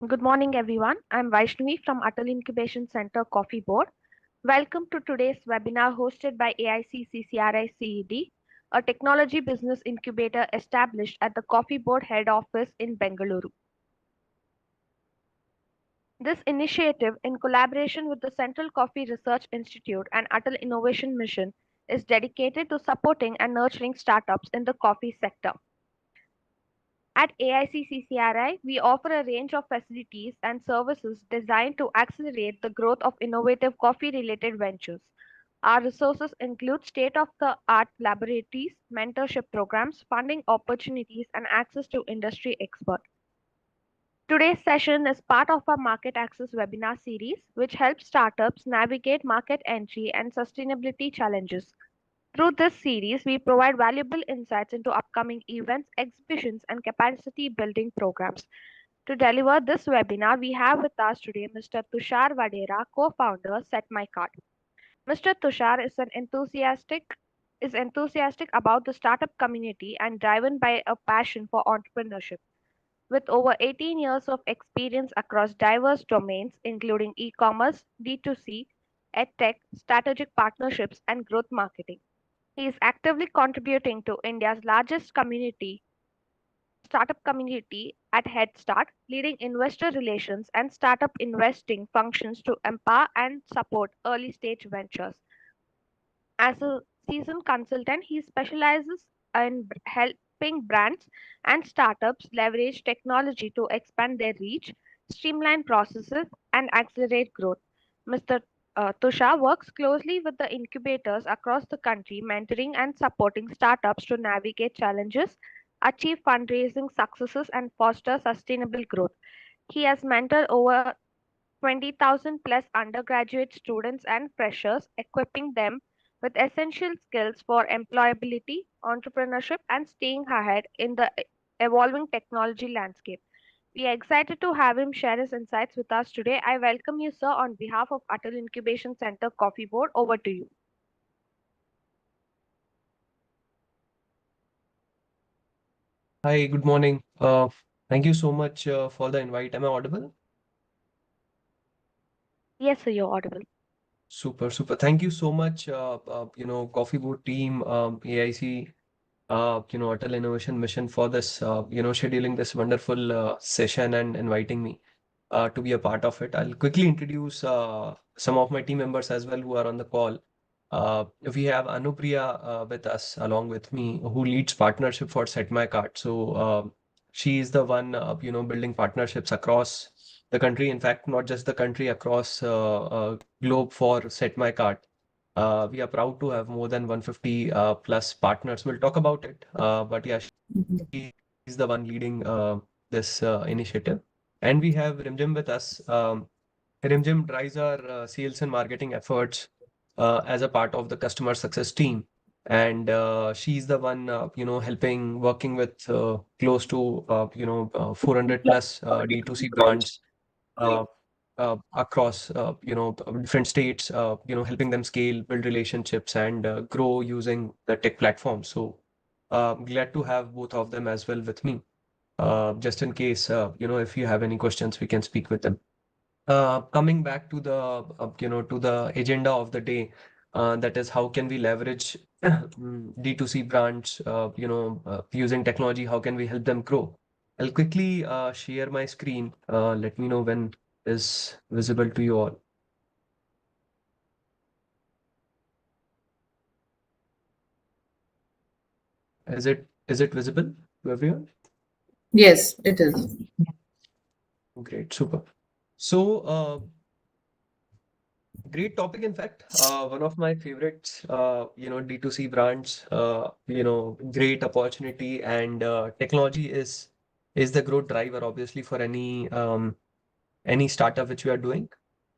Good morning, everyone. I'm Vaishnavi from Atal Incubation Center Coffee Board. Welcome to today's webinar hosted by AIC CCRI CED, a technology business incubator established at the Coffee Board head office in Bengaluru. This initiative, in collaboration with the Central Coffee Research Institute and Atal Innovation Mission, is dedicated to supporting and nurturing startups in the coffee sector. At AIC CCRI, we offer a range of facilities and services designed to accelerate the growth of innovative coffee-related ventures. Our resources include state-of-the-art laboratories, mentorship programs, funding opportunities, and access to industry experts. Today's session is part of our Market Access webinar series, which helps startups navigate market entry and sustainability challenges. Through this series, we provide valuable insights into upcoming events, exhibitions, and capacity building programs. To deliver this webinar, we have with us today Mr. Tushar Vadera, co-founder Set My Card. Mr. Tushar is enthusiastic about the startup community and driven by a passion for entrepreneurship. With over 18 years of experience across diverse domains, including e-commerce, D2C, edtech, strategic partnerships, and growth marketing. He is actively contributing to India's largest startup community at Head Start, leading investor relations and startup investing functions to empower and support early stage ventures. As a seasoned consultant, he specializes in helping brands and startups leverage technology to expand their reach, streamline processes, and accelerate growth. Mr. Tushar works closely with the incubators across the country, mentoring and supporting startups to navigate challenges, achieve fundraising successes, and foster sustainable growth. He has mentored over 20,000 plus undergraduate students and freshers, equipping them with essential skills for employability, entrepreneurship, and staying ahead in the evolving technology landscape. We are excited to have him share his insights with us today. I welcome you, sir, on behalf of Atal Incubation Center Coffee Board. Over to you. Hi, good morning. Thank you so much for the invite. Am I audible? Yes, sir, you're audible. Super, super. Thank you so much, Coffee Board team, AIC, Atal Innovation Mission for this, scheduling this wonderful session and inviting me to be a part of it. I'll quickly introduce some of my team members as well who are on the call. We have Anupriya with us along with me, who leads partnership for Set My Cart. So she is the one, building partnerships across the country. In fact, not just the country, across globe for Set My Cart. We are proud to have more than 150 plus partners. We'll talk about it. But yeah, she is the one leading this initiative. And we have Rimjim with us. Rimjim drives our sales and marketing efforts as a part of the customer success team. And she's the one, helping, working with close to, 400 plus D2C brands uh, across, different states, helping them scale, build relationships, and grow using the tech platform. So glad to have both of them as well with me. Just in case, if you have any questions, we can speak with them. Coming back to the to the agenda of the day, that is how can we leverage D2C brands, using technology, how can we help them grow? I'll quickly share my screen. Let me know when is visible to you all. Is it visible to everyone? Yes, it is. Great, super. So great topic, in fact. One of my favorites, D2C brands, great opportunity, and technology is the growth driver, obviously, for any startup which we are doing.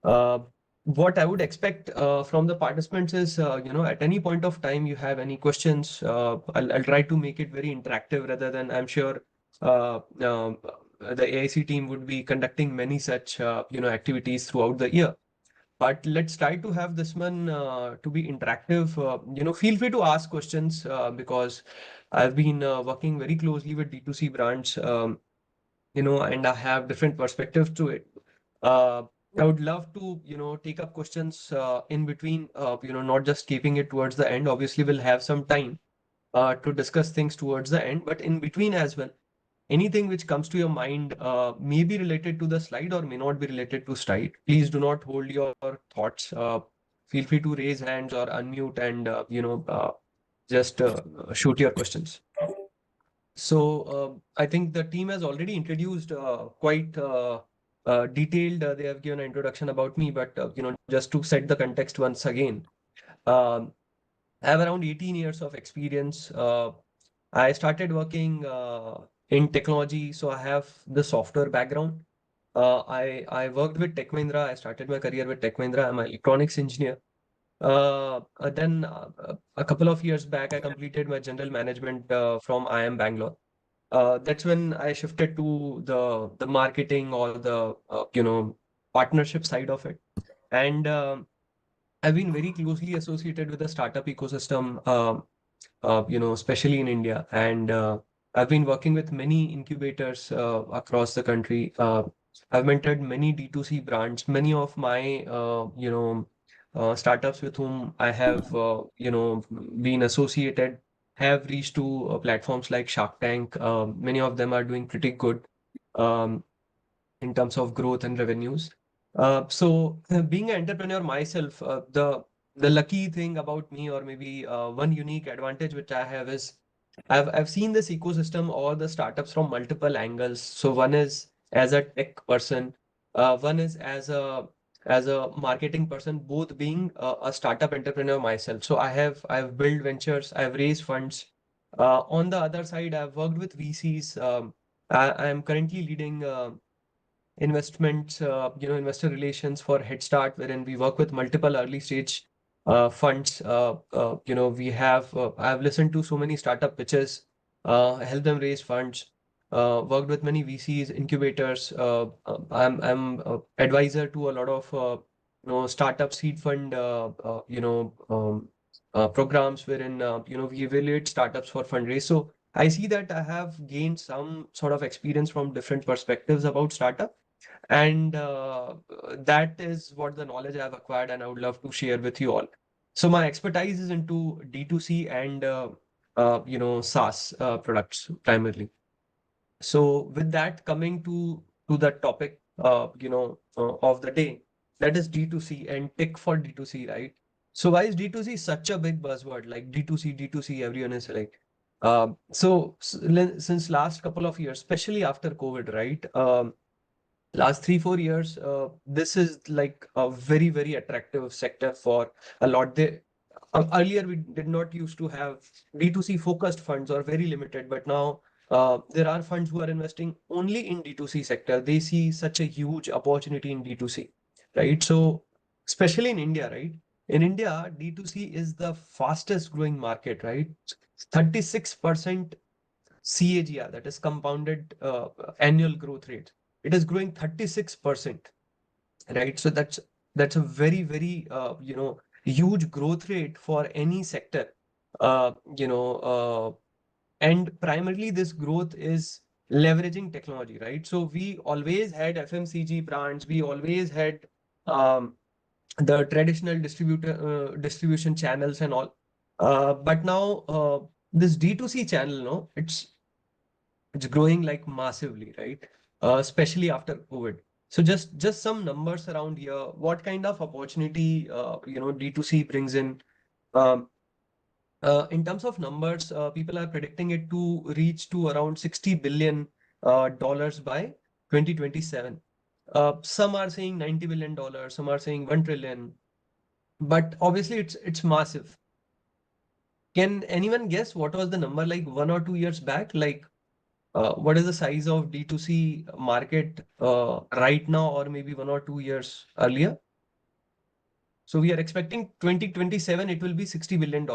Uh, what I would expect from the participants is, at any point of time you have any questions, I'll try to make it very interactive rather than, I'm sure, the AIC team would be conducting many such, activities throughout the year. But let's try to have this one to be interactive. Feel free to ask questions because I've been working very closely with D2C brands. and I have different perspectives to it. Uh, I would love to, take up questions in between, not just keeping it towards the end. Obviously, we'll have some time to discuss things towards the end, but in between as well. Anything which comes to your mind may be related to the slide or may not be related to slide. Please do not hold your thoughts. Feel free to raise hands or unmute and, just shoot your questions. So I think the team has already introduced quite detailed. They have given an introduction about me, but just to set the context once again, um, I have around 18 years of experience. I started working in technology, so I have the software background. I worked with Tech Mahindra. I started my career with Tech Mahindra. I'm an electronics engineer. Then a couple of years back, I completed my general management from IIM Bangalore. That's when I shifted to the marketing or the partnership side of it, and I've been very closely associated with the startup ecosystem, especially in India, and I've been working with many incubators across the country. I've mentored many D2C brands. Many of my startups with whom I have been associated have reached to platforms like Shark Tank. Many of them are doing pretty good um, in terms of growth and revenues. Being an entrepreneur myself, the lucky thing about me, or maybe one unique advantage which I have, is I've seen this ecosystem or the startups from multiple angles. So one is as a tech person, one is as a marketing person, both being a startup entrepreneur myself. So I've built ventures, I've raised funds. On the other side, I've worked with VCs. I am currently leading investments, investor relations for Head Start, wherein we work with multiple early stage funds. I've listened to so many startup pitches, helped them raise funds, worked with many VCs, incubators. I'm advisor to a lot of, startup seed fund, programs wherein, we evaluate startups for fundraise. So I see that I have gained some sort of experience from different perspectives about startup, and that is what the knowledge I've acquired, and I would love to share with you all. So my expertise is into D2C and SaaS products primarily. So with that, coming to the topic of the day, that is D2C and tech for D2C, right? So why is D2C such a big buzzword? Like D2C, everyone is like. Since last couple of years, especially after COVID, right? Last 3 4 years, this is like a very very attractive sector for a lot. Earlier we did not used to have D2C focused funds, or very limited, but now there are funds who are investing only in D2C sector. They see such a huge opportunity in D2C, right? So especially in India, right? In India, D2C is the fastest growing market, right? 36% CAGR, that is compounded annual growth rate. It is growing 36%, right? So that's a very very huge growth rate for any sector. Uh, you know, and primarily this growth is leveraging technology, right? So we always had FMCG brands, we always had um, the traditional distribution channels and all. But now this D2C channel, no, it's growing like massively, right? Especially after COVID. So just some numbers around here. What kind of opportunity D2C brings in? Um, in terms of numbers, people are predicting it to reach to around $60 billion dollars by 2027. Some are saying $90 billion, some are saying 1 trillion, but obviously it's massive. Can anyone guess what was the number like 1 or 2 years back? Like what is the size of D2C market right now, or maybe 1 or 2 years earlier? So we are expecting 2027, it will be $60 billion.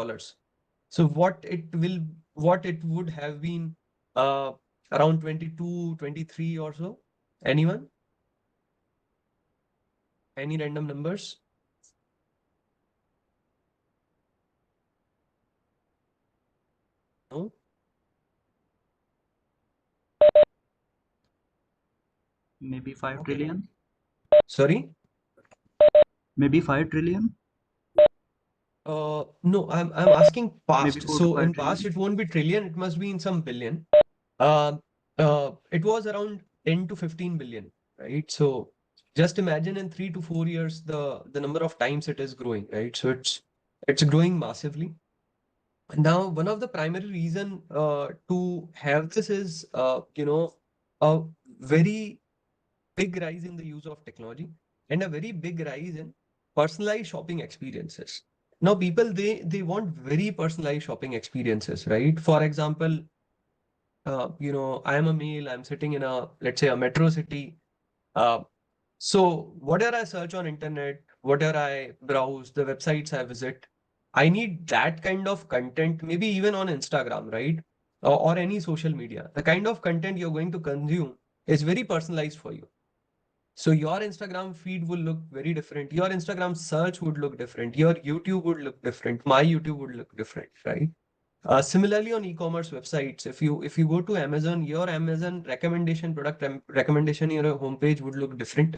So what it would have been uh, around 22, 23 or so? Anyone? Any random numbers? No? Maybe 5 Okay. trillion. Sorry? Maybe 5 trillion. No, I'm asking Maybe past. 4 to So 5 in past, trillion. it won't be trillion. It must be in some billion. It was around 10 to 15 billion, right? So just imagine in 3 to 4 years, the number of times it is growing, right? So it's growing massively. Now, one of the primary reason to have this is, a very big rise in the use of technology and a very big rise in personalized shopping experiences. Now, people they want very personalized shopping experiences, right? For example, I am a male, I'm sitting in a, let's say, a metro city. Uh, so whatever I search on internet, whatever I browse, the websites I visit, I need that kind of content, maybe even on Instagram, right? Or any social media. The kind of content you're going to consume is very personalized for you. So your Instagram feed will look very different. Your Instagram search would look different. Your YouTube would look different. My YouTube would look different, right? Similarly, on e-commerce websites, if you go to Amazon, your Amazon recommendation, product recommendation, your homepage would look different.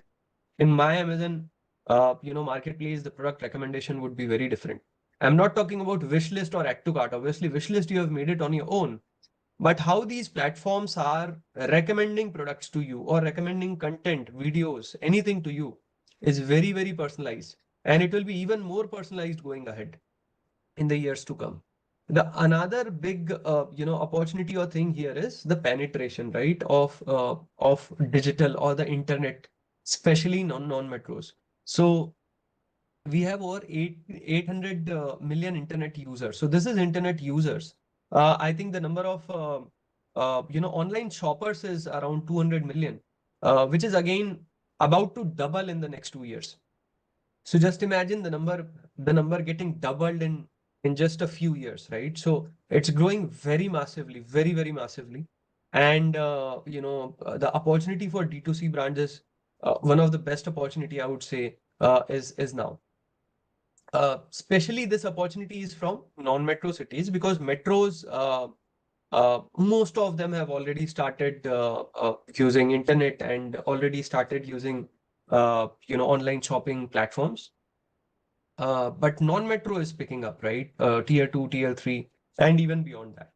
In my Amazon, marketplace, the product recommendation would be very different. I'm not talking about wish list or add to cart. Obviously, wish list you have made it on your own, but how these platforms are recommending products to you or recommending content, videos, anything to you is very, very personalized, and it will be even more personalized going ahead in the years to come. The another big opportunity or thing here is the penetration, right, of digital or the internet, especially non-metros. So we have over 800 million internet users. So this is internet users. I think the number of online shoppers is around 200 million, which is again about to double in the next 2 years. So just imagine the number getting doubled in just a few years, right? So it's growing very massively, very, very massively. And the opportunity for D2C brands is one of the best opportunity I would say is now. Especially this opportunity is from non-metro cities because metros, most of them have already started using internet and already started using online shopping platforms. But non-metro is picking up, right? Tier 2, tier 3, and even beyond that.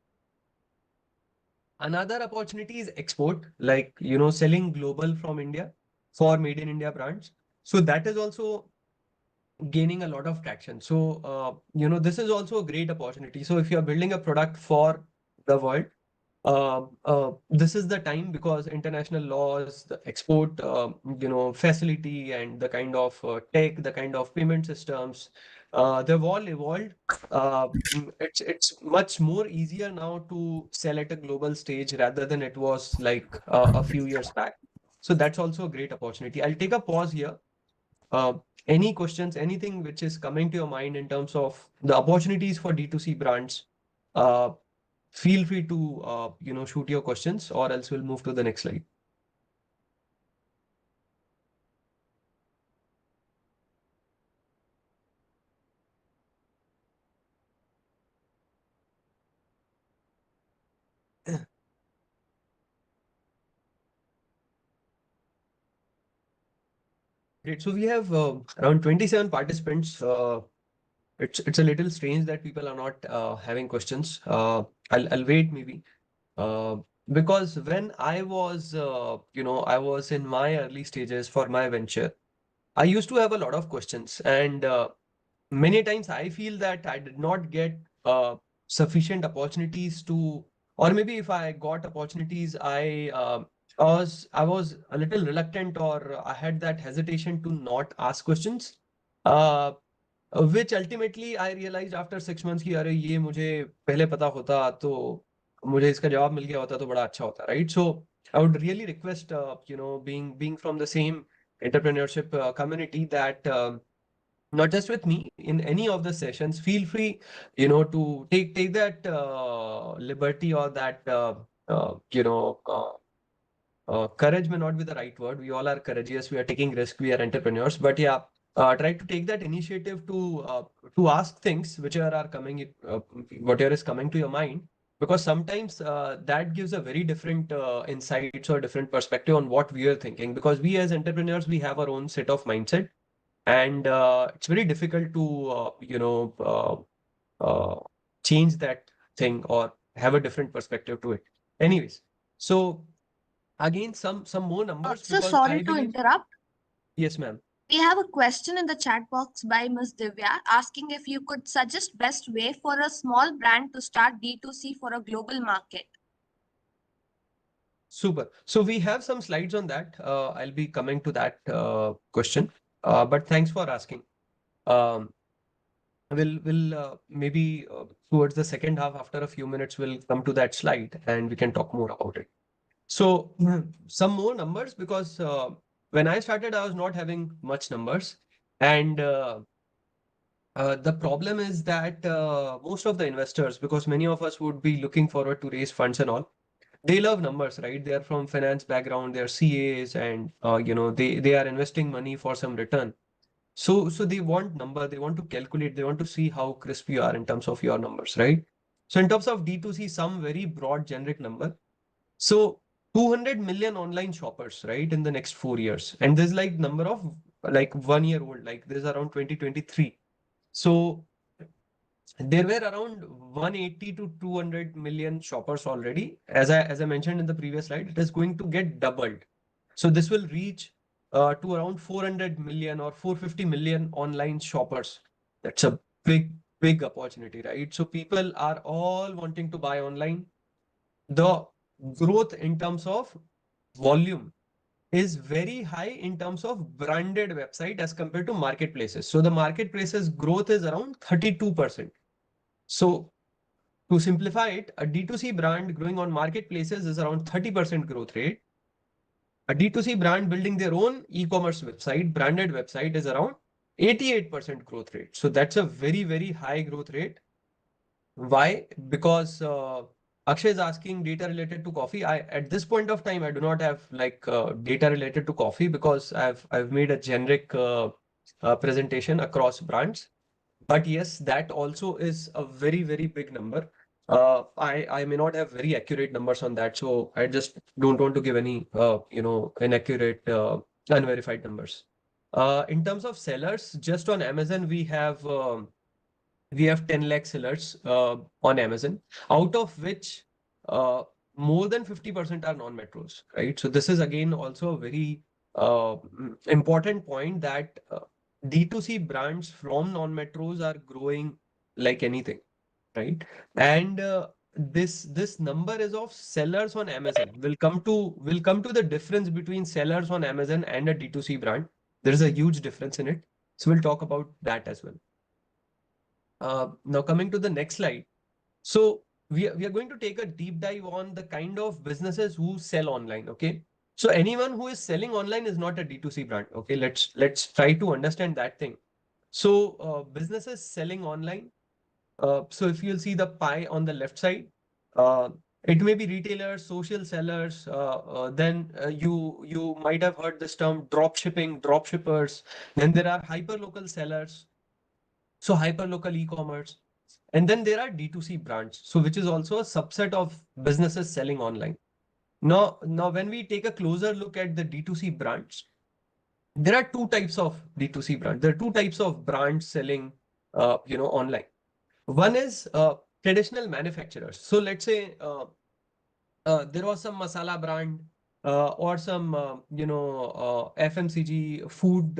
Another opportunity is export, like, selling global from India for made in India brands. So that is also gaining a lot of traction. So, this is also a great opportunity. So if you're building a product for the world, this is the time because international laws, the export, facility and the kind of tech, the kind of payment systems, they've all evolved. It's much more easier now to sell at a global stage rather than it was like a few years back. So that's also a great opportunity. I'll take a pause here. Uh, any questions, anything which is coming to your mind in terms of the opportunities for D2C brands? Uh, Feel free to shoot your questions, or else we'll move to the next slide. Great. So we have around 27 participants. It's a little strange that people are not having questions. I'll wait maybe. Uh, because when I was in my early stages for my venture, I used to have a lot of questions, and many times I feel that I did not get sufficient opportunities to, or maybe if I got opportunities, I was a little reluctant, or I had that hesitation to not ask questions. Uh, which ultimately I realized after 6 months कि अरे ये मुझे पहले पता होता तो मुझे इसका जवाब मिल गया होता तो बड़ा अच्छा होता, right? So I would really request, being from the same entrepreneurship community, that not just with me, in any of the sessions, feel free, to take that liberty, or that courage may not be the right word. We all are courageous. We are taking risk. We are entrepreneurs. But yeah, try to take that initiative to ask things which are coming, whatever is coming to your mind. because sometimes that gives a very different insights or different perspective on what we are thinking, because we as entrepreneurs, we have our own set of mindset, and it's very difficult to change that thing or have a different perspective to it. Anyways, so again, some more numbers, So because sorry I to believe. interrupt. Yes, ma'am. We have a question in the chat box by Ms. Divya asking if you could suggest best way for a small brand to start D2C for a global market. Super. So we have some slides on that. I'll be coming to that question. But thanks for asking. Um, we'll maybe towards the second half, after a few minutes, we'll come to that slide and we can talk more about it. So some more numbers, because when I started, I was not having much numbers, and the problem is that most of the investors, because many of us would be looking forward to raise funds and all, they love numbers, right? They are from finance background, they're CAs, and they are investing money for some return. So they want number, they want to calculate, they want to see how crisp you are in terms of your numbers, right? So in terms of D2C, some very broad generic number. So 200 million online shoppers, right, in the next 4 years. And there's like number of like 1 year old, like this is around 2023. So there were around 180 to 200 million shoppers already. As I mentioned in the previous slide, it is going to get doubled. So this will reach to around 400 million or 450 million online shoppers. That's a big opportunity, right? So people are all wanting to buy online. The growth in terms of volume is very high in terms of branded website as compared to marketplaces. So the marketplaces growth is around 32%. So to simplify it, a D2C brand growing on marketplaces is around 30% growth rate. A D2C brand building their own e-commerce website, branded website, is around 88% growth rate. So that's a very high growth rate. Why? Because Akshay is asking data related to coffee. At this point of time, I do not have like data related to coffee, because I've made a generic presentation across brands. But yes, that also is a very big number. I may not have very accurate numbers on that, so I just don't want to give any inaccurate unverified numbers. In terms of sellers, just on Amazon we have 10 lakh sellers on Amazon, out of which more than 50% are non-metros, right? So this is again also a very important point, that D2C brands from non-metros are growing like anything, right? And this number is of sellers on Amazon. We'll come to the difference between sellers on Amazon and a D2C brand. There is a huge difference in it. So we'll talk about that as well. Now coming to the next slide. So we are going to take a deep dive on the kind of businesses who sell online. Okay. So anyone who is selling online is not a D2C brand. Okay. Let's try to understand that thing. So businesses selling online. So if you'll see the pie on the left side, uh, it may be retailers, social sellers. Then you might have heard this term drop shipping, drop shippers. Then there are hyperlocal sellers. So hyperlocal e-commerce. And then there are D2C brands, so which is also a subset of businesses selling online. Now when we take a closer look at the D2C brands, there are two types of D2C brands. There are two types of brands selling, online. One is traditional manufacturers. So let's say there was some masala brand or some FMCG food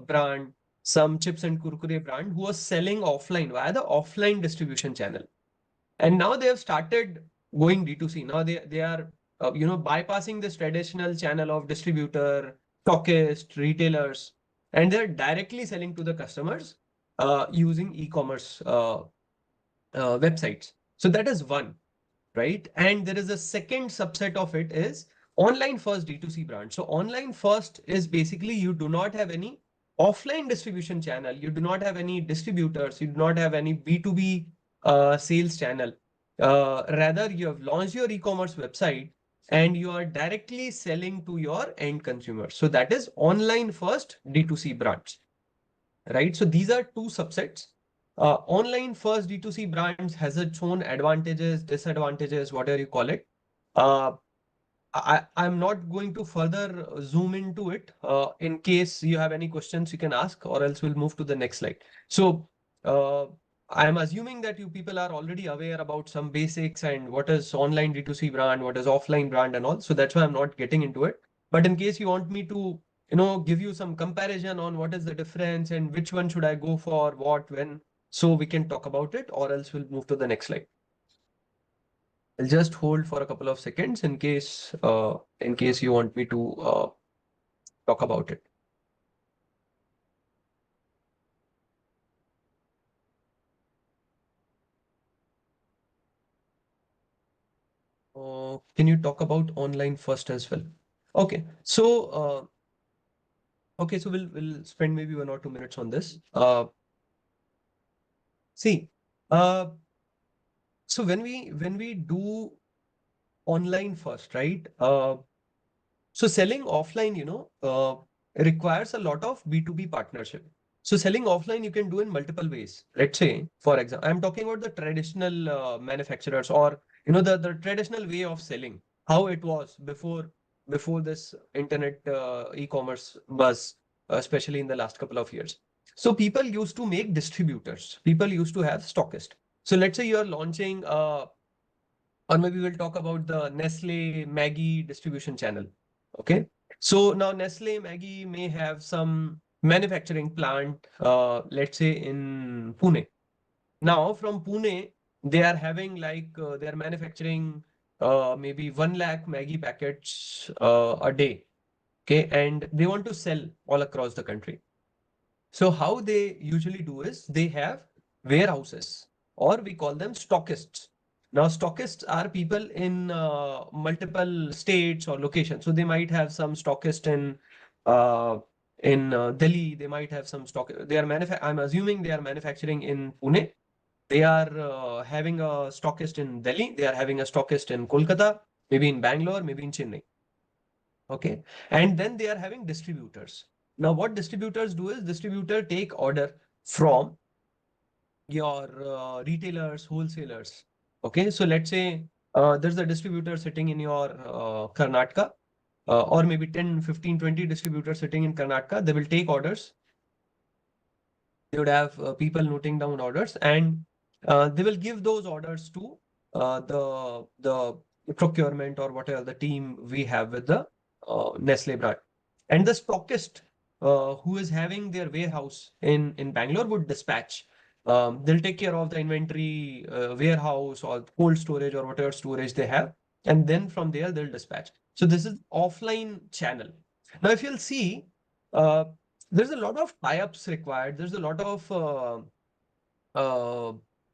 brand, some chips and kurkure brand who was selling offline via the offline distribution channel, and now they have started going D2C. Now they are bypassing this traditional channel of distributor, stockist, retailers, and they're directly selling to the customers using e-commerce websites. So that is one, right? And there is a second subset of it is online first D2C brand. So online first is basically you do not have any offline distribution channel, you do not have any distributors, you do not have any B2B sales channel. Rather, you have launched your e-commerce website and you are directly selling to your end consumers. So that is online first D2C brands, right? So these are two subsets. Online first D2C brands has its own advantages, disadvantages, whatever you call it. I'm not going to further zoom into it. In case you have any questions, you can ask, or else we'll move to the next slide. So I'm assuming that you people are already aware about some basics and what is online D2C brand, what is offline brand and all. So that's why I'm not getting into it. But in case you want me to, give you some comparison on what is the difference and which one should I go for, what, when, so we can talk about it, or else we'll move to the next slide. I'll just hold for a couple of seconds in case you want me to talk about it. Can you talk about online first as well? Okay, so we'll spend maybe 1 or 2 minutes on this. See, so when we do online first, right? So selling offline, requires a lot of B2B partnership. So selling offline, you can do in multiple ways. Let's say, for example, I'm talking about the traditional manufacturers, or the traditional way of selling, how it was before this internet e-commerce buzz, especially in the last couple of years. So people used to make distributors. People used to have stockists. So let's say you are launching, or maybe we'll talk about the Nestle Maggie distribution channel. Okay. So now Nestle Maggie may have some manufacturing plant, let's say in Pune. Now from Pune, they are having they are manufacturing maybe 1 lakh Maggie packets a day. Okay. And they want to sell all across the country. So how they usually do is they have warehouses, or we call them stockists. Now, stockists are people in multiple states or locations. So they might have some stockist in Delhi. They might have some stock. I'm assuming they are manufacturing in Pune. They are having a stockist in Delhi. They are having a stockist in Kolkata, maybe in Bangalore, maybe in Chennai. Okay. And then they are having distributors. Now, what distributors do is distributor take order from your retailers, wholesalers. Okay. So let's say there's a distributor sitting in your Karnataka, or maybe 10, 15, 20 distributors sitting in Karnataka. They will take orders. They would have people noting down orders, and they will give those orders to the procurement or whatever the team we have with the Nestle brand. And the stockist who is having their warehouse in Bangalore would dispatch. They'll take care of the inventory, warehouse or cold storage or whatever storage they have. And then from there, they'll dispatch. So this is offline channel. Now, if you'll see, there's a lot of tie-ups required. There's a lot of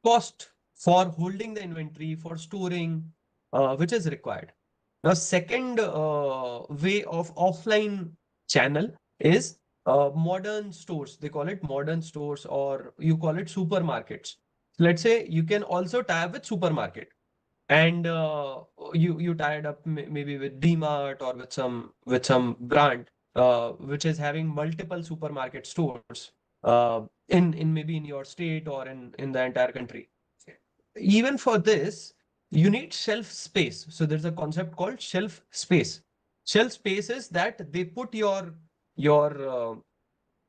cost for holding the inventory, for storing, which is required. Now, second way of offline channel is modern stores. They call it modern stores, or you call it supermarkets. Let's say you can also tie up with supermarket, and you tied up maybe with DMart or with some brand which is having multiple supermarket stores in maybe in your state or in the entire country. Even for this, you need shelf space. So there's a concept called shelf space. Shelf space is that they put your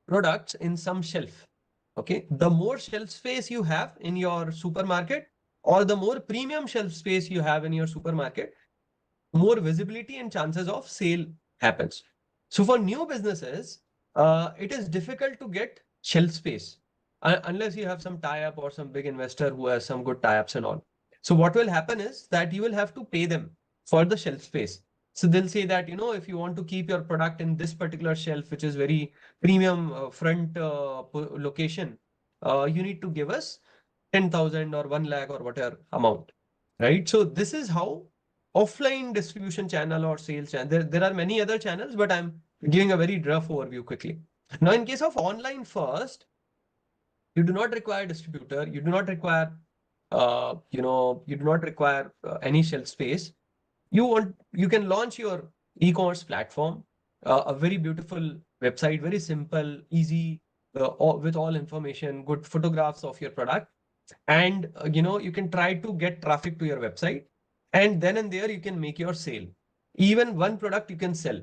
products in some shelf. Okay, the more shelf space you have in your supermarket, or the more premium shelf space you have in your supermarket, more visibility and chances of sale happens. So for new businesses, it is difficult to get shelf space unless you have some tie-up or some big investor who has some good tie-ups and all. So what will happen is that you will have to pay them for the shelf space. So they'll say that, if you want to keep your product in this particular shelf, which is very premium front location, you need to give us 10,000 or 1 lakh or whatever amount, right? So this is how offline distribution channel or sales channel. There are many other channels, but I'm giving a very rough overview quickly. Now, in case of online first, you do not require distributor. You do not require, any shelf space. You can launch your e-commerce platform, a very beautiful website, very simple, easy, with all information, good photographs of your product, and you can try to get traffic to your website, and then and there you can make your sale. Even one product you can sell,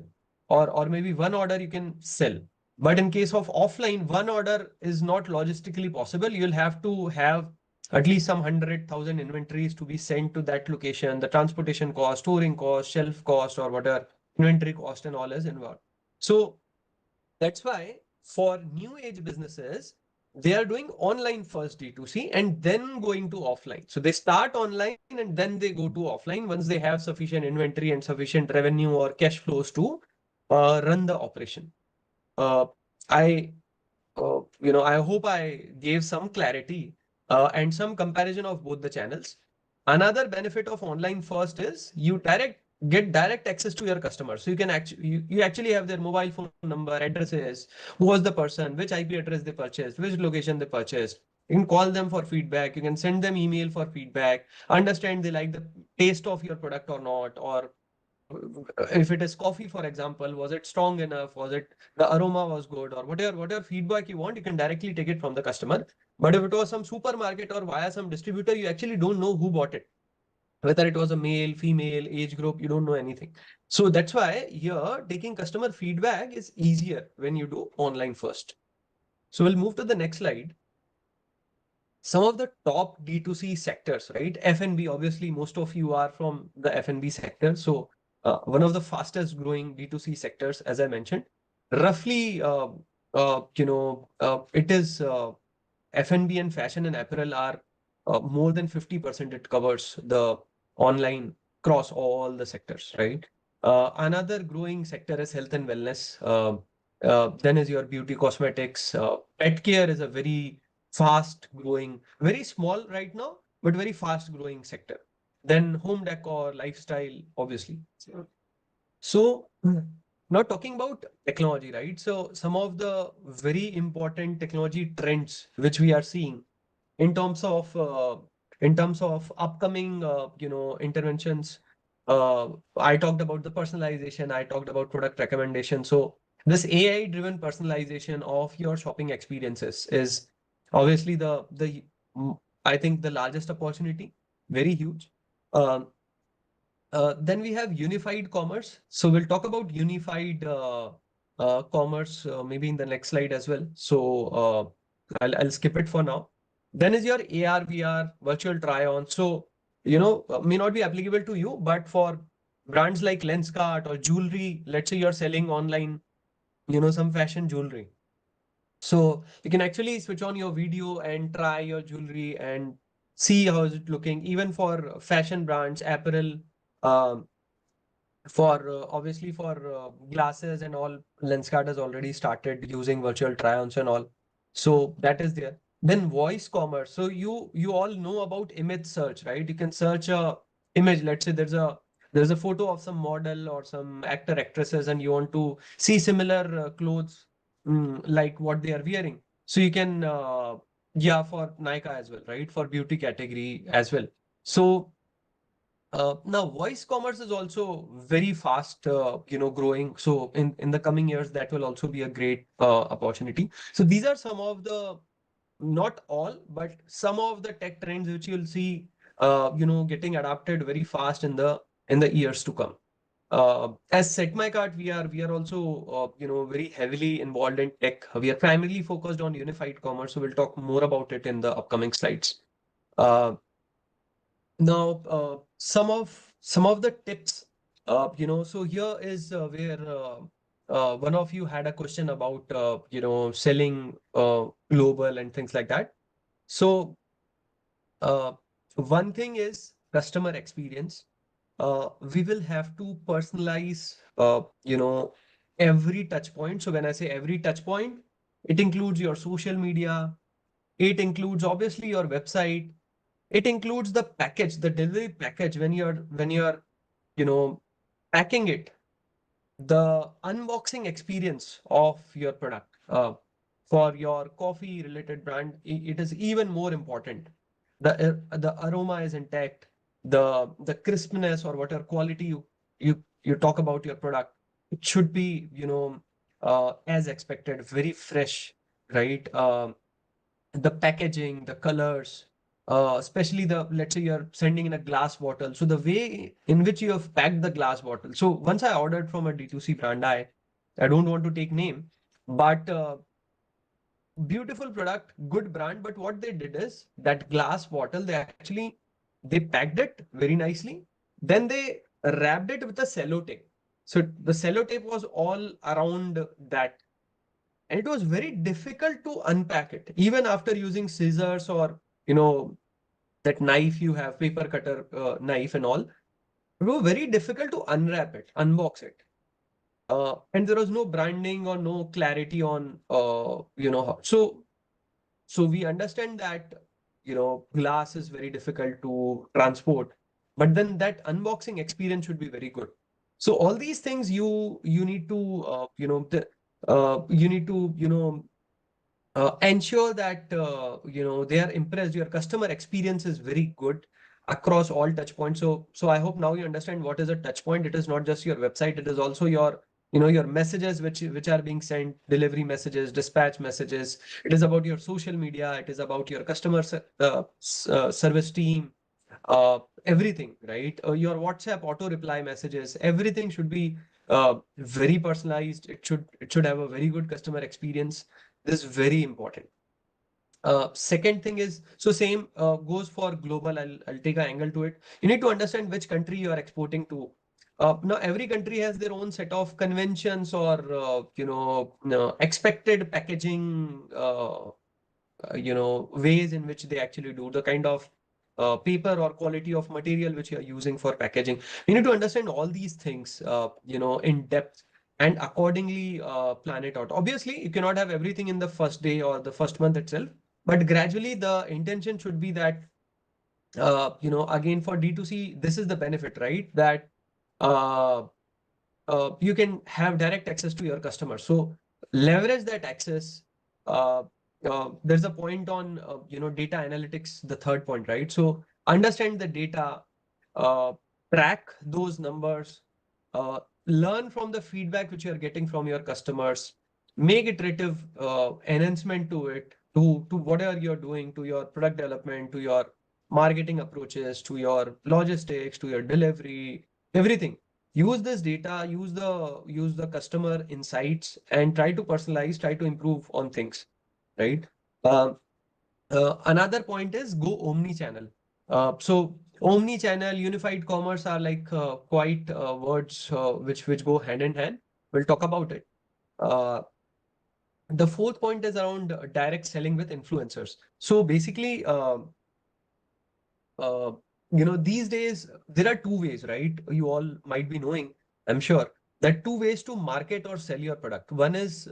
or maybe one order you can sell. But in case of offline, one order is not logistically possible. You'll have to have at least some 100,000 inventories to be sent to that location. The transportation cost, storing cost, shelf cost, or whatever inventory cost and all is involved. So that's why for new age businesses, they are doing online first D2C and then going to offline. So they start online and then they go to offline once they have sufficient inventory and sufficient revenue or cash flows to run the operation. Uh, I I hope I gave some clarity and some comparison of both the channels. Another benefit of online first is you get direct access to your customers. So you can you actually have their mobile phone number, addresses, who was the person, which IP address they purchased, which location they purchased. You can call them for feedback. You can send them email for feedback, understand they like the taste of your product or not, or if it is coffee, for example, was it strong enough? Was it the aroma was good, or whatever feedback you want, you can directly take it from the customer. But if it was some supermarket or via some distributor, you actually don't know who bought it, whether it was a male, female, age group, you don't know anything. So that's why here taking customer feedback is easier when you do online first. So we'll move to the next slide. Some of the top D2C sectors, right? F&B, obviously, most of you are from the F&B sector. So one of the fastest growing D2C sectors, as I mentioned, roughly, it is F&B and fashion and apparel are more than 50%. It covers the online across all the sectors, right? Another growing sector is health and wellness. Then is your beauty cosmetics. Pet care is a very fast growing, very small right now, but very fast growing sector. Then home decor, lifestyle, obviously. So now talking about technology, right? So some of the very important technology trends which we are seeing in terms of upcoming interventions. I talked about the personalization. I talked about product recommendation. So this AI driven personalization of your shopping experiences is obviously I think the largest opportunity, very huge. Um, then we have unified commerce. So we'll talk about unified commerce maybe in the next slide as well. So I'll skip it for now. Then is your AR, VR, virtual try-on. So, may not be applicable to you, but for brands like Lenskart or jewelry, let's say you're selling online, some fashion jewelry. So you can actually switch on your video and try your jewelry and see how is it looking, even for fashion brands, apparel, um, for obviously for glasses and all. Lenskart has already started using virtual try-ons and all. So that is there. Then voice commerce. So you all know about image search, right? You can search a image. Let's say there's a photo of some model or some actor actresses, and you want to see similar clothes like what they are wearing. So you can yeah, for Nike as well, right? For beauty category as well. So now, voice commerce is also very fast, growing. So in the coming years, that will also be a great opportunity. So these are some of the, not all, but some of the tech trends which you'll see, getting adapted very fast in the years to come. As Set My Cart, we are also very heavily involved in tech. We are primarily focused on unified commerce. So we'll talk more about it in the upcoming slides. Uh, Now, some of the tips, so here is where one of you had a question about selling global and things like that. So uh, one thing is customer experience. We will have to personalize, every touch point. So when I say every touch point, it includes your social media. It includes obviously your website. It includes the package, the delivery package when you're packing it, the unboxing experience of your product. For your coffee related brand, it is even more important. The aroma is intact, the crispness or whatever quality you talk about your product, it should be as expected, very fresh, right? The packaging, the colors, especially let's say you're sending in a glass bottle. So the way in which you have packed the glass bottle. So once I ordered from a D2C brand, I don't want to take name, but beautiful product, good brand. But what they did is that glass bottle, they packed it very nicely. Then they wrapped it with a sellotape. So the sellotape was all around that, and it was very difficult to unpack it, even after using scissors or that knife you have, paper cutter knife and all. It was very difficult to unwrap it, unbox it. And there was no branding or no clarity on how. So we understand that glass is very difficult to transport, but then that unboxing experience should be very good. So all these things you need to you need to ensure that they are impressed. Your customer experience is very good across all touch points. So I hope now you understand what is a touch point. It is not just your website, it is also your your messages which are being sent, delivery messages, dispatch messages. It is about your social media, it is about your customer service team, everything, right? Your WhatsApp auto reply messages, everything should be very personalized. It should have a very good customer experience. This is very important. Second thing is, so same goes for global. I'll take an angle to it. You need to understand which country you are exporting to. Now every country has their own set of conventions or expected packaging ways in which they actually do the kind of paper or quality of material which you are using for packaging. You need to understand all these things in depth, and accordingly plan it out. Obviously you cannot have everything in the first day or the first month itself, but gradually the intention should be that again, for D2C, this is the benefit, right? That uh, you can have direct access to your customers. So leverage that access. Uh, there's a point on data analytics, the third point, right? So understand the data, uh, track those numbers, learn from the feedback which you're getting from your customers, make iterative enhancement to it, to whatever you're doing, to your product development, to your marketing approaches, to your logistics, to your delivery, everything. Use this data, use the customer insights, and try to personalize, try to improve on things, right? Um, Another point is go omni-channel. So omni-channel, unified commerce are like quite words which go hand in hand. We'll talk about it. The fourth point is around direct selling with influencers. So basically, uh, these days there are two ways, right? You all might be knowing, I'm sure, that two ways to market or sell your product. One is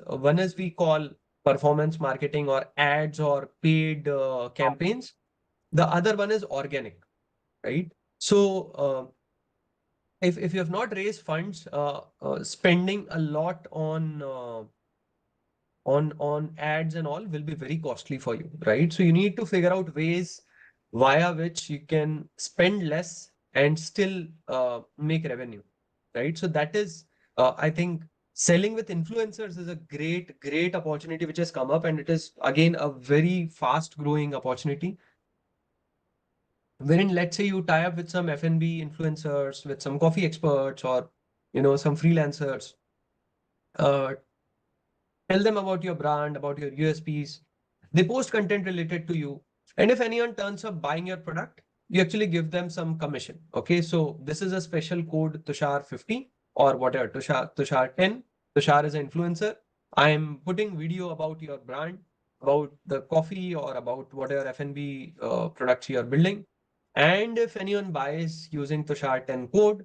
we call performance marketing or ads or paid campaigns. The other one is organic, right? So if you have not raised funds, spending a lot on ads and all will be very costly for you, right? So you need to figure out ways via which you can spend less and still make revenue, right? So that is, I think, selling with influencers is a great opportunity which has come up, and it is again a very fast growing opportunity. Wherein, let's say you tie up with some F&B influencers, with some coffee experts, or some freelancers. Uh, Tell them about your brand, about your USPs. They post content related to you. And if anyone turns up buying your product, you actually give them some commission. Okay, so this is a special code Tushar50 or whatever, Tushar10. Tushar is an influencer. I'm putting video about your brand, about the coffee or about whatever F&B products you are building. And if anyone buys using Tushar10 code,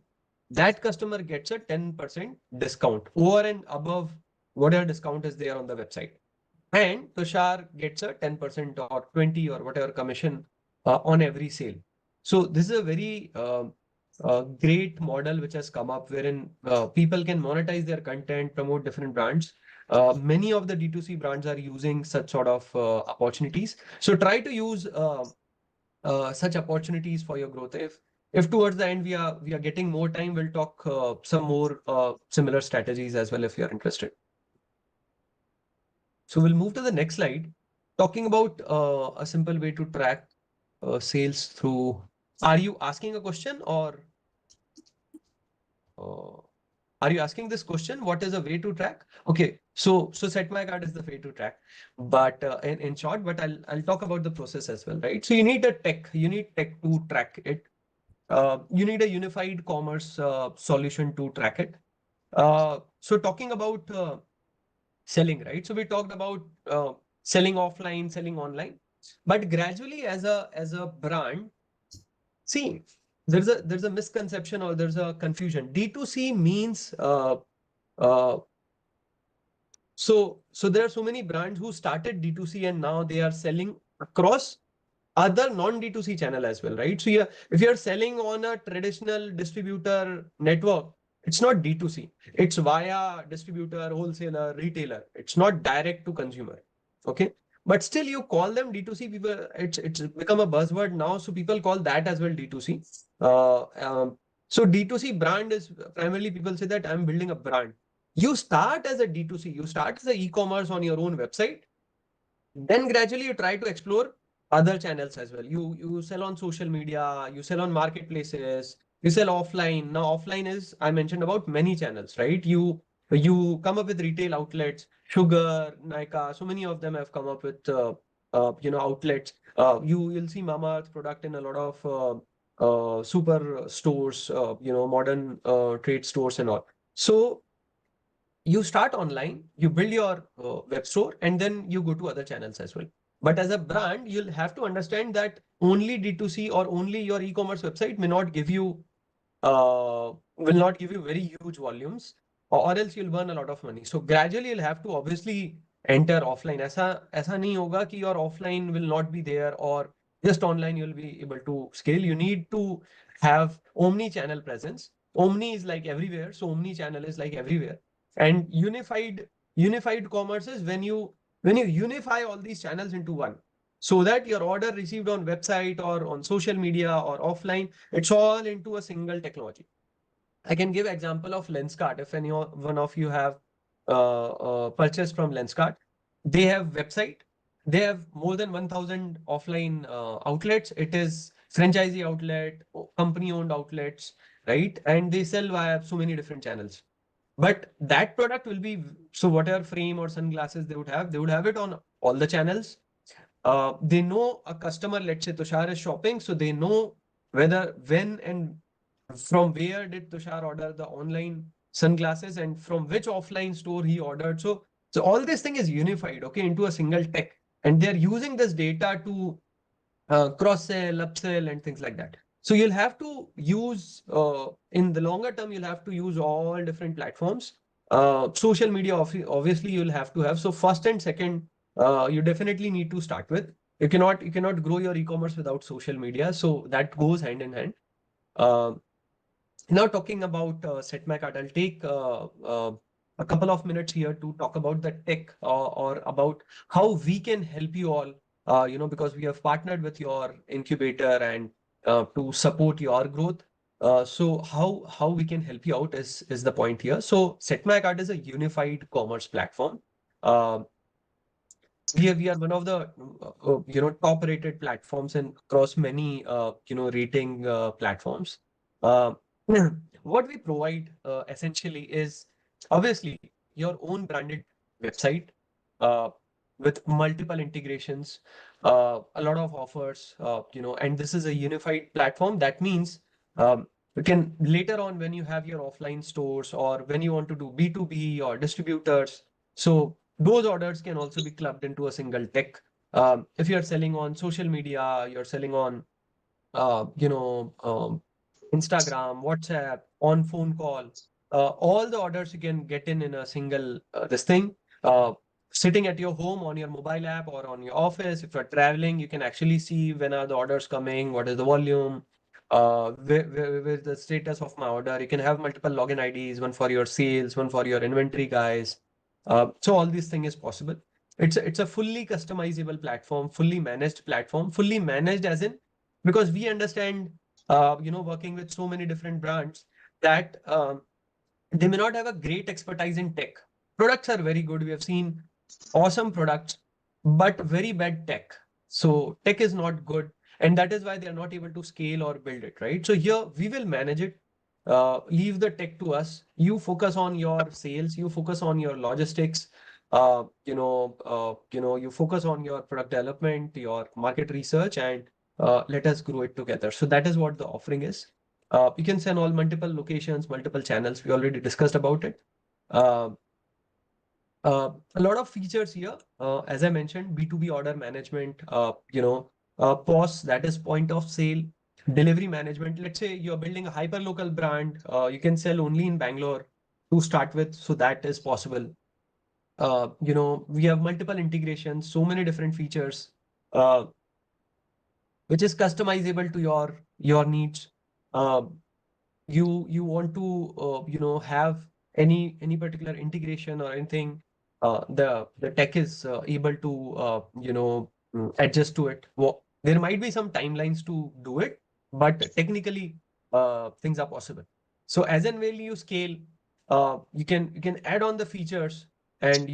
that customer gets a 10% discount over and above whatever discount is there on the website. And Tushar gets a 10% or 20 or whatever commission on every sale. So this is a very great model which has come up, wherein people can monetize their content, promote different brands. Many of the D2C brands are using such sort of opportunities. So try to use such opportunities for your growth. If towards the end we are getting more time, we'll talk some more similar strategies as well if you're interested. So we'll move to the next slide, talking about a simple way to track sales through. Are you asking a question, or are you asking this question? What is a way to track? Okay, so set my card is the way to track, but in short, but I'll talk about the process as well, right? So you need you need tech to track it. You need a unified commerce solution to track it. So talking about selling, right? So we talked about selling offline, selling online, but gradually as a brand, see, there's a misconception or there's a confusion. D2C means so there are so many brands who started D2C and now they are selling across other non-D2C channel as well, right? So yeah, if you're selling on a traditional distributor network, it's not D2C. It's via distributor, wholesaler, retailer. It's not direct to consumer. Okay. But still you call them D2C, people, it's become a buzzword now. So people call that as well D2C. So D2C brand is primarily people say that I'm building a brand. You start as a D2C, you start as an e-commerce on your own website. Then gradually you try to explore other channels as well. You sell on social media, you sell on marketplaces, you sell offline. Now offline is, I mentioned about many channels, right? You come up with retail outlets, Sugar, Nykaa, so many of them have come up with outlets. You'll see Mamaearth product in a lot of super stores, modern trade stores and all. So you start online, you build your web store, and then you go to other channels as well. But as a brand, you'll have to understand that only D2C or only your e-commerce website may not give you will not give you very huge volumes, or else you'll burn a lot of money. So gradually you'll have to obviously enter offline. ऐसा नहीं होगा कि your offline will not be there or just online you'll be able to scale. You need to have omni-channel presence. Omni is like everywhere, so omni-channel is like everywhere. And unified commerce is when you unify all these channels into one, so that your order received on website or on social media or offline, it's all into a single technology. I can give example of Lenskart. If any one of you have purchased from Lenskart, they have website. They have more than 1,000 offline outlets. It is franchisee outlet, company owned outlets, right? And they sell via so many different channels. But that product will be, so whatever frame or sunglasses they would have it on all the channels. They know a customer, let's say Tushar is shopping, so they know when and from where did Tushar order the online sunglasses and from which offline store he ordered. So all this thing is unified, okay, into a single tech, and they're using this data to cross sell, upsell, and things like that. So you'll have to use in the longer term, you'll have to use all different platforms. Social media, obviously, you'll have to have. So first and second, you definitely need to start with. You cannot grow your e-commerce without social media. So that goes hand in hand. Uh, Now talking about Set My Card, I'll take a couple of minutes here to talk about the tech or about how we can help you all, because we have partnered with your incubator and to support your growth. So how we can help you out is the point here. So Set My Card is a unified commerce platform. Uh, we are one of the top rated platforms and across many rating platforms. Uh, what we provide essentially is obviously your own branded website uh, with multiple integrations, a lot of offers, and this is a unified platform. That means you can later on when you have your offline stores or when you want to do B2B or distributors. So those orders can also be clubbed into a single tech. If you're selling on social media, you're selling on, Instagram, WhatsApp, on phone call, all the orders you can get in a single this thing. Uh, Sitting at your home on your mobile app or on your office, if you're traveling, you can actually see when are the orders coming, what is the volume, where the status of my order. You can have multiple login IDs, one for your sales, one for your inventory guys. So all these thing is possible. It's a fully customizable platform, fully managed platform, fully managed as in, because we understand, working with so many different brands that they may not have a great expertise in tech. Products are very good. We have seen awesome products, but very bad tech. So tech is not good, and that is why they are not able to scale or build it, right? So here we will manage it. Leave the tech to us. You focus on your sales. You focus on your logistics. You focus on your product development, your market research, and let us grow it together. So that is what the offering is. You can send all multiple locations, multiple channels. We already discussed about it. Uh, a lot of features here, as I mentioned, B2B order management, POS, that is point of sale, delivery management. Let's say you're building a hyper-local brand, you can sell only in Bangalore to start with, so that is possible. We have multiple integrations, so many different features, uh, which is customizable to your needs. Uh, you want to have any particular integration or anything, the tech is able to adjust to it. There might be some timelines to do it, but technically things are possible. So as and when you scale, you can add on the features, and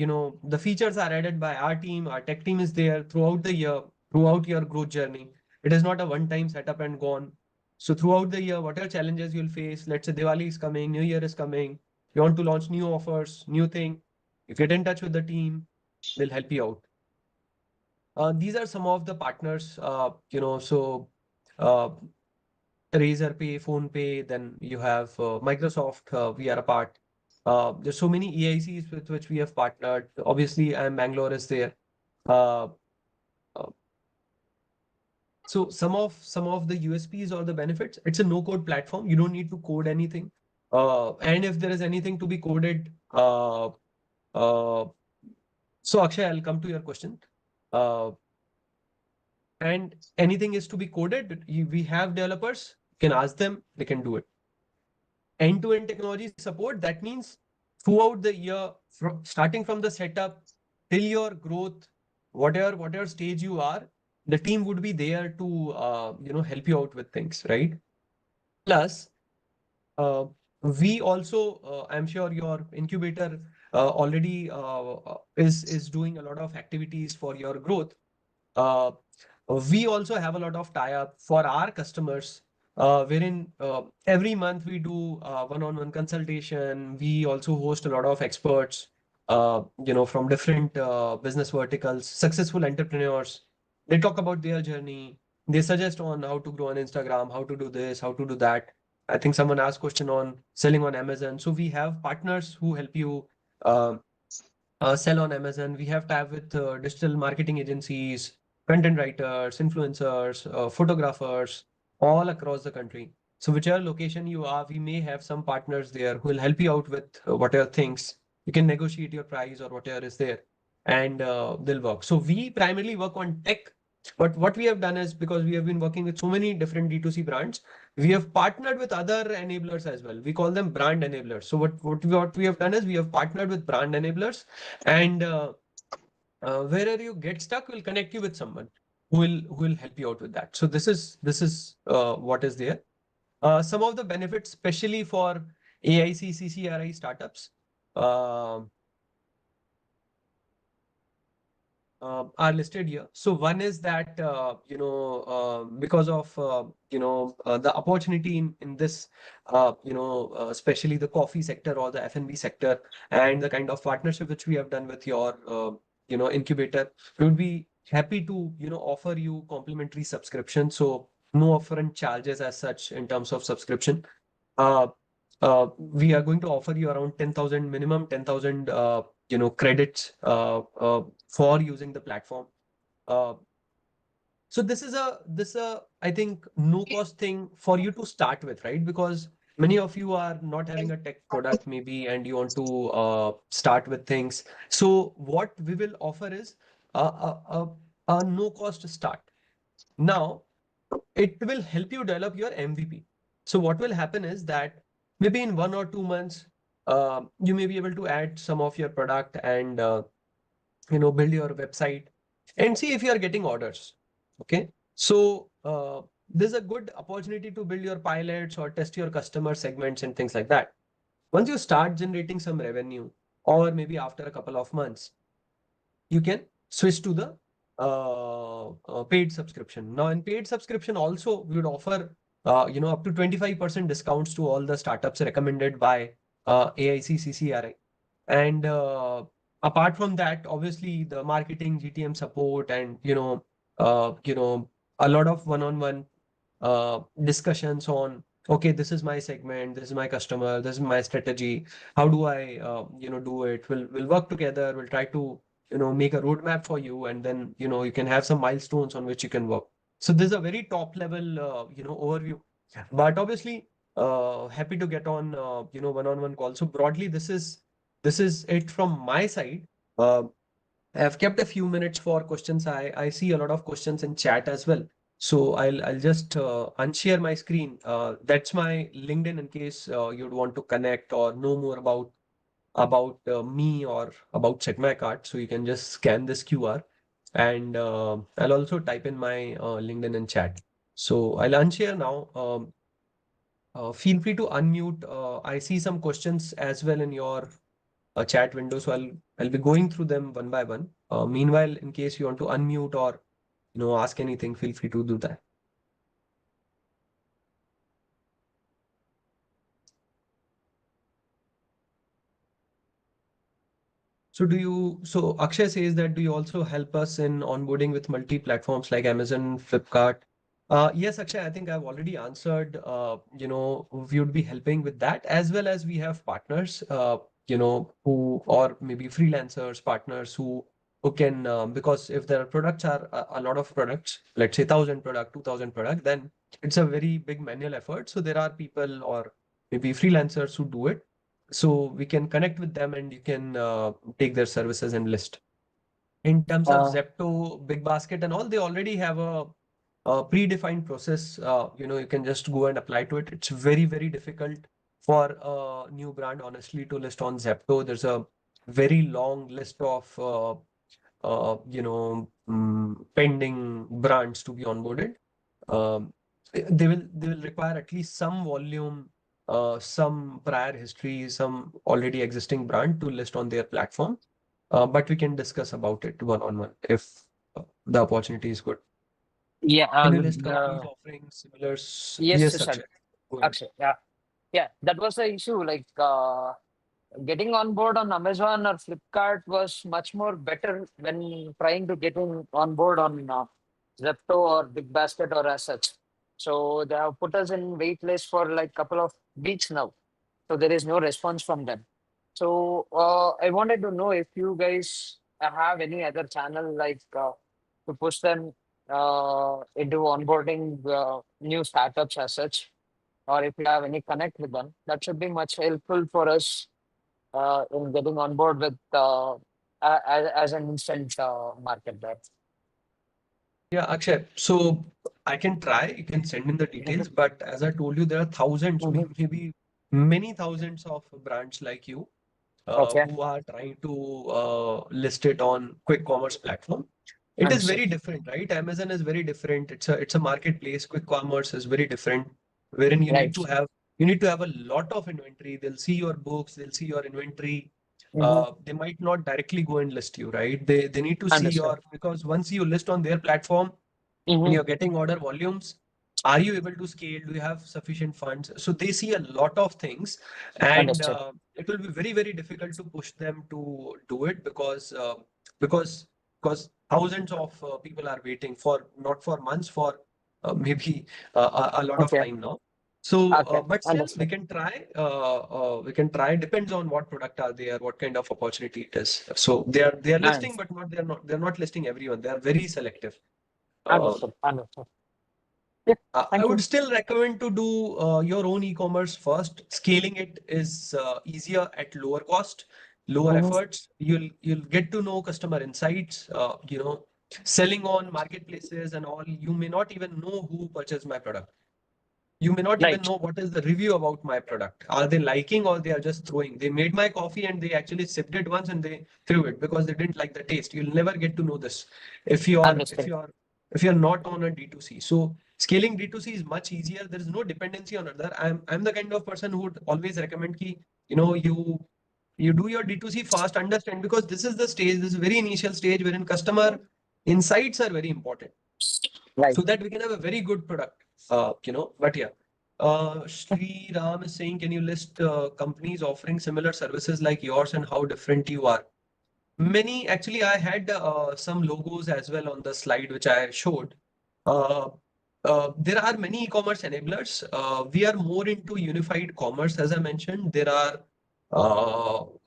the features are added by our team. Our tech team is there throughout the year, throughout your growth journey. It is not a one-time setup and gone. So throughout the year, whatever challenges you'll face, let's say Diwali is coming, New Year is coming, you want to launch new offers, new thing, you get in touch with the team, they'll help you out. These are some of the partners, uh, Razorpay, PhonePay, then you have Microsoft, we are a part. There's so many AICs with which we have partnered. Obviously, Bangalore is there. Uh, uh, So some of the USPs or the benefits, it's a no-code platform. You don't need to code anything. And if there is anything to be coded, so Akshay, I'll come to your question. Uh, and anything is to be coded, we have developers, you can ask them, they can do it. End-to-end technology support, that means throughout the year, starting from the setup till your growth, whatever stage you are, the team would be there to help you out with things, right? Plus, uh, we also, I'm sure your incubator already is doing a lot of activities for your growth. Uh, we also have a lot of tie-up for our customers, wherein every month we do one-on-one consultation. We also host a lot of experts, from different business verticals, successful entrepreneurs. They talk about their journey. They suggest on how to grow on Instagram, how to do this, how to do that. I think someone asked question on selling on Amazon. So we have partners who help you uh, sell on Amazon. We have tab with digital marketing agencies, content writers, influencers, photographers, all across the country. So whichever location you are, we may have some partners there who will help you out with whatever things. You can negotiate your price or whatever is there, and they'll work. So we primarily work on tech, but what we have done is, because we have been working with so many different D2C brands, we have partnered with other enablers as well. We call them brand enablers. So what we have done is we have partnered with brand enablers, and wherever you get stuck, we'll connect you with someone who will help you out with that. So this is what is there. Some of the benefits, especially for AIC CCRI startups, are listed here. So one is that because of the opportunity in this especially the coffee sector or the F&B sector, and the kind of partnership which we have done with your incubator, we would be happy to offer you complimentary subscription. So no upfront charges as such in terms of subscription. Uh, we are going to offer you around 10,000 minimum 10,000 credits for using the platform. Uh, so this is a I think no cost thing for you to start with, right? Because many of you are not having a tech product maybe, and you want to start with things. So what we will offer is a no cost start. Now it will help you develop your MVP. So what will happen is that maybe in 1 or 2 months, you may be able to add some of your product and build your website and see if you are getting orders. Okay, so there's a good opportunity to build your pilots or test your customer segments and things like that. Once you start generating some revenue, or maybe after a couple of months, you can switch to the paid subscription. Now in paid subscription also we would offer up to 25% discounts to all the startups recommended by AIC CCRI. And apart from that, obviously the marketing, GTM support, and a lot of one-on-one discussions on, okay, this is my segment, this is my customer, this is my strategy. How do I do it? We'll work together. We'll try to make a roadmap for you, and then you can have some milestones on which you can work. So this is a very top level overview. But obviously, happy to get on one-on-one call. So broadly, this is it from my side. Uh, I have kept a few minutes for questions. I see a lot of questions in chat as well. So I'll just unshare my screen. That's my LinkedIn in case you'd want to connect or know more about me or about Check My Card. So you can just scan this QR, and I'll also type in my LinkedIn in chat. So I'll unshare now. Feel free to unmute. I see some questions as well in your chat window, so I'll be going through them one by one. Meanwhile, in case you want to unmute or ask anything, feel free to do that. So Akshay says that, do you also help us in onboarding with multi-platforms like Amazon, Flipkart? Yes, Akshay, I think I've already answered, we would be helping with that, as well as we have partners, who, or maybe freelancers, partners who can, because if there are products are a lot of products, let's say 1,000 product, 2,000 product, then it's a very big manual effort. So there are people or maybe freelancers who do it. So we can connect with them and you can take their services and list. In terms of Zepto, Big Basket and all, they already have a predefined process. You can just go and apply to it. It's very, very difficult for a new brand, honestly, to list on Zepto. There's a very long list of pending brands to be onboarded. They will require at least some volume, some prior history, some already existing brand to list on their platform. But we can discuss about it one-on-one if the opportunity is good. Yeah, Can you list companies offering similar? yes, Yes, Sushant. Akshay. Go ahead. Akshay, yeah, that was the issue. Like getting on board on Amazon or Flipkart was much more better when trying to get on board on Zepto or Big Basket or as such. So they have put us in wait list for like couple of weeks now. So there is no response from them. So I wanted to know if you guys have any other channel like to push them into onboarding new startups as such, or if you have any connect with them, that should be much helpful for us in getting on board with as an instant market there. Yeah, Akshay. So I can try, you can send in the details, but as I told you, there are thousands, maybe many thousands of brands like you Okay, who are trying to list it on quick commerce platform. It is understood. very different, right? Amazon is very different. It's a marketplace. Quick commerce is very different, wherein you need Right. to have a lot of inventory. They'll see your books, they'll see your inventory. They might not directly go and list you, right? They need to see Understood. because once you list on their platform and you're getting order volumes, are you able to scale? Do you have sufficient funds? So they see a lot of things, and Understood. it will be very, very difficult to push them to do it because because thousands of people are waiting for, not for months, for maybe a lot of Okay. time now. So, Okay. but still we Understood. can try. We can try. Depends on what product are there, what kind of opportunity it is. So they are listing, Nice. but they're not listing everyone. They are very selective. Uh, Understood. Understood. Yeah. I Thank would you. still recommend to do your own e-commerce first. Scaling it is easier at lower cost, lower efforts. You'll get to know customer insights. Selling on marketplaces and all. You may not even know who purchased my product. You may not even Right. know what is the review about my product. Are they liking or they are just throwing? They made my coffee and they actually sipped it once and they threw it because they didn't like the taste. You'll never get to know this if you're if Understood. you're if you're not on a D2C. So scaling D2C is much easier. There is no dependency on other. I'm the kind of person who would always recommend you You do your D2C fast, understand, because this is the stage, this is very initial stage wherein customer insights are very important. Right. So that we can have a very good product, but yeah. Sri Ram is saying, can you list companies offering similar services like yours and how different you are? Actually, I had some logos as well on the slide which I showed. There are many e-commerce enablers. We are more into unified commerce, as I mentioned. There are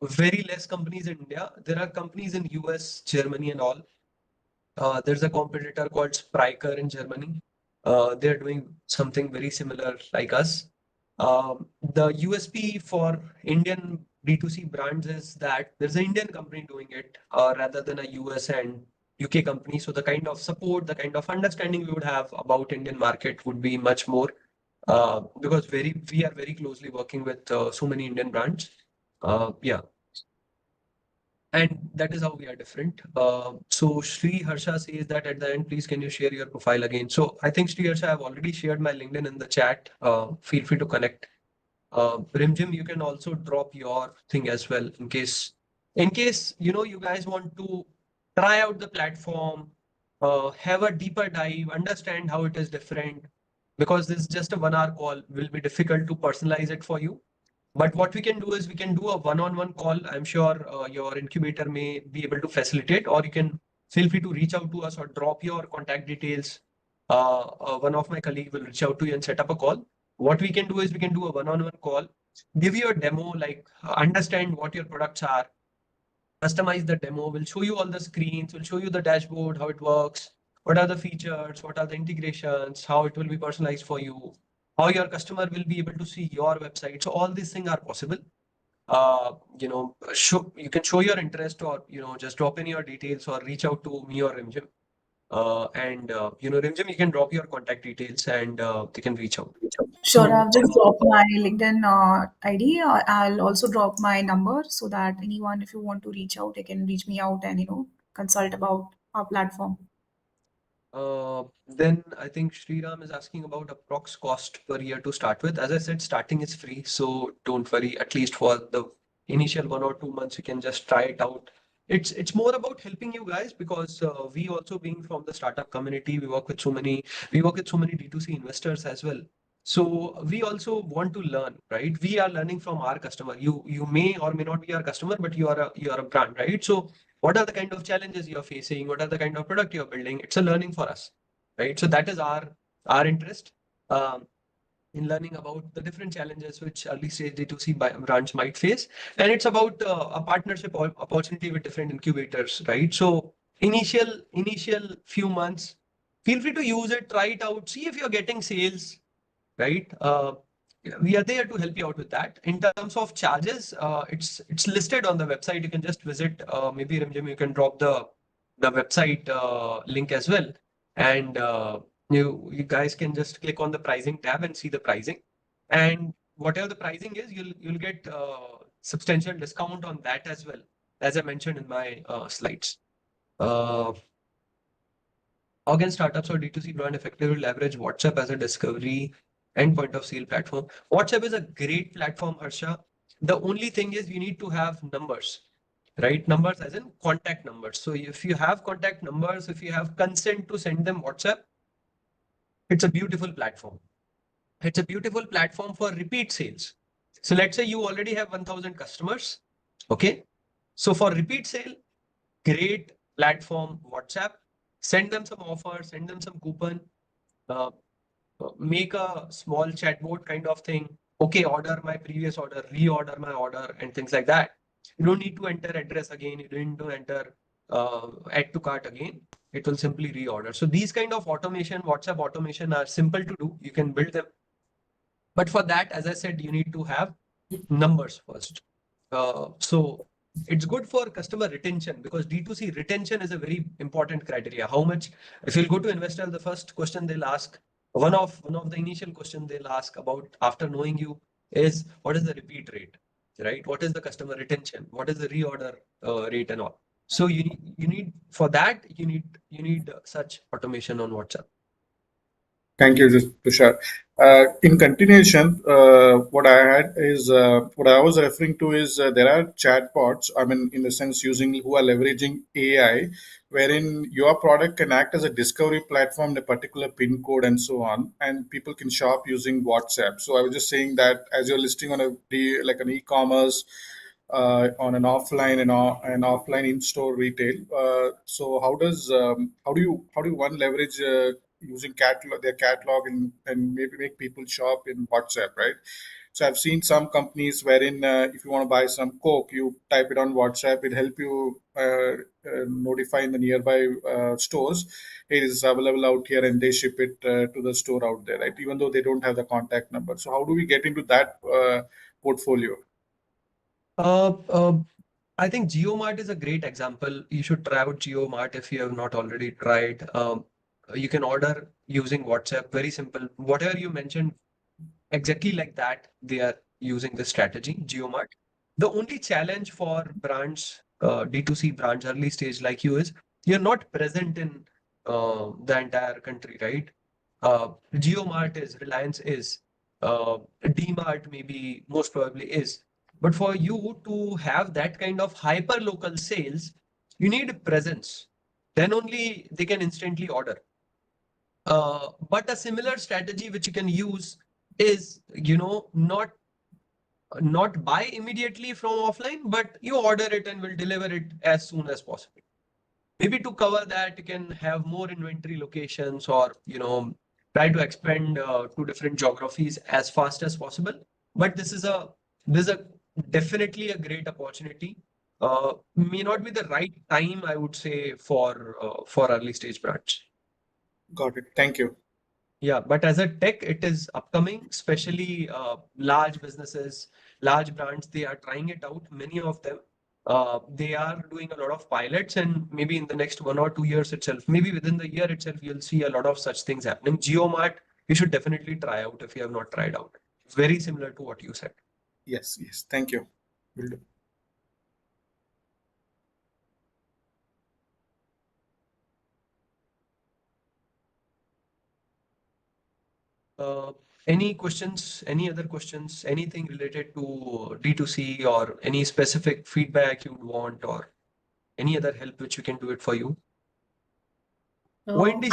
very less companies in India. There are companies in US, Germany, and all. There's a competitor called Spryker in Germany. They're doing something very similar like us. The USP for Indian D2C brands is that there's an Indian company doing it rather than a US and UK company. So the kind of support, the kind of understanding we would have about Indian market would be much more because we are very closely working with so many Indian brands. Yeah. And that is how we are different. So Sri Harsha says that at the end, please can you share your profile again? So I think Sri Harsha, I've already shared my LinkedIn in the chat. Feel free to connect. Rimjim, you can also drop your thing as well in case you guys want to try out the platform, have a deeper dive, understand how it is different. Because this is just a 1 hour call, will be difficult to personalize it for you. But what we can do is we can do a one-on-one call. I'm sure your incubator may be able to facilitate, or you can feel free to reach out to us or drop your contact details. One of my colleagues will reach out to you and set up a call. What we can do is we can do a one-on-one call, give you a demo, like understand what your products are, customize the demo, we'll show you all the screens, we'll show you the dashboard, how it works, what are the features, what are the integrations, how it will be personalized for you, how your customer will be able to see your website. So all these things are possible. You can show your interest or, just drop in your details or reach out to me or Rimjim. Rimjim, you can drop your contact details and they can reach out. Sure, So, I've just dropped my LinkedIn ID. I'll also drop my number so that anyone, if you want to reach out, they can reach me out and consult about our platform. Then I think Sriram is asking about approx cost per year to start with. As I said, starting is free, so don't worry. At least for the initial 1 or 2 months, you can just try it out. It's more about helping you guys because we also being from the startup community, we work with so many D2C investors as well. So we also want to learn, right? We are learning from our customer. You may or may not be our customer, but you are a brand, right? So what are the kind of challenges you're facing? What are the kind of product you're building? It's a learning for us, right? So that is our interest in learning about the different challenges which early stage D2C brands might face. And it's about a partnership opportunity with different incubators, right? So initial few months, feel free to use it, try it out, see if you're getting sales, right? We are there to help you out with that. In terms of charges, it's listed on the website. You can just visit. Maybe Rimjim, you can drop the website link as well, and you guys can just click on the pricing tab and see the pricing. And whatever the pricing is, you'll get substantial discount on that as well, as I mentioned in my slides. How can startups or D2C brand effectively leverage WhatsApp as a discovery and point of sale platform? WhatsApp is a great platform, Harsha. The only thing is you need to have numbers, right? Numbers as in contact numbers. So if you have contact numbers, if you have consent to send them WhatsApp, it's a beautiful platform. It's a beautiful platform for repeat sales. So let's say you already have 1,000 customers. Okay. So for repeat sale, great platform, WhatsApp. Send them some offers, send them some coupon, make a small chatbot kind of thing. Okay, order my previous order, reorder my order, and things like that. You don't need to enter address again. You don't need to enter add to cart again. It will simply reorder. So these kind of automation, WhatsApp automation, are simple to do. You can build them. But for that, as I said, you need to have numbers first. So it's good for customer retention because D2C retention is a very important criteria. How much, if you'll go to investor, the first question they'll ask, one of the initial questions they'll ask about after knowing you is what is the repeat rate, right? What is the customer retention? What is the reorder rate and all? So you need for that you need such automation on WhatsApp. Thank you, Tushar. In continuation, what I had is what I was referring to is there are chatbots. I mean, in the sense using who are leveraging AI, wherein your product can act as a discovery platform in a particular pin code and so on, and people can shop using WhatsApp. So I was just saying that as you're listing on like an e-commerce. On an offline and an offline in-store retail. So how do you one leverage using their catalog and maybe make people shop in WhatsApp, right? So I've seen some companies wherein if you want to buy some Coke, you type it on WhatsApp. It help you notify in the nearby stores, hey, it is available out here, and they ship it to the store out there, right? Even though they don't have the contact number. So how do we get into that portfolio? Uh, uh, I think GeoMart is a great example. You should try out GeoMart if you have not already tried. You can order using WhatsApp. Very simple. Whatever you mentioned, exactly like that, they are using this strategy, GeoMart. The only challenge for brands, D2C brands, early stage like you is you're not present in the entire country, right? GeoMart is, Reliance is, DMart maybe most probably is. But for you to have that kind of hyper local sales, you need presence. Then only they can instantly order. But a similar strategy which you can use is, not buy immediately from offline, but you order it and will deliver it as soon as possible. Maybe to cover that, you can have more inventory locations or, try to expand to different geographies as fast as possible. But this is a definitely a great opportunity. May not be the right time, I would say, for early stage brands. Got it. Thank you. Yeah, but as a tech, it is upcoming, especially large businesses, large brands, they are trying it out. Many of them, they are doing a lot of pilots, and maybe in the next 1 or 2 years itself, maybe within the year itself, you'll see a lot of such things happening. GeoMart, you should definitely try out if you have not tried out. Very similar to what you said. Yes, yes. Thank you. Will do. Any questions, any other questions, anything related to D2C or any specific feedback you would want or any other help which we can do it for you? So ONDC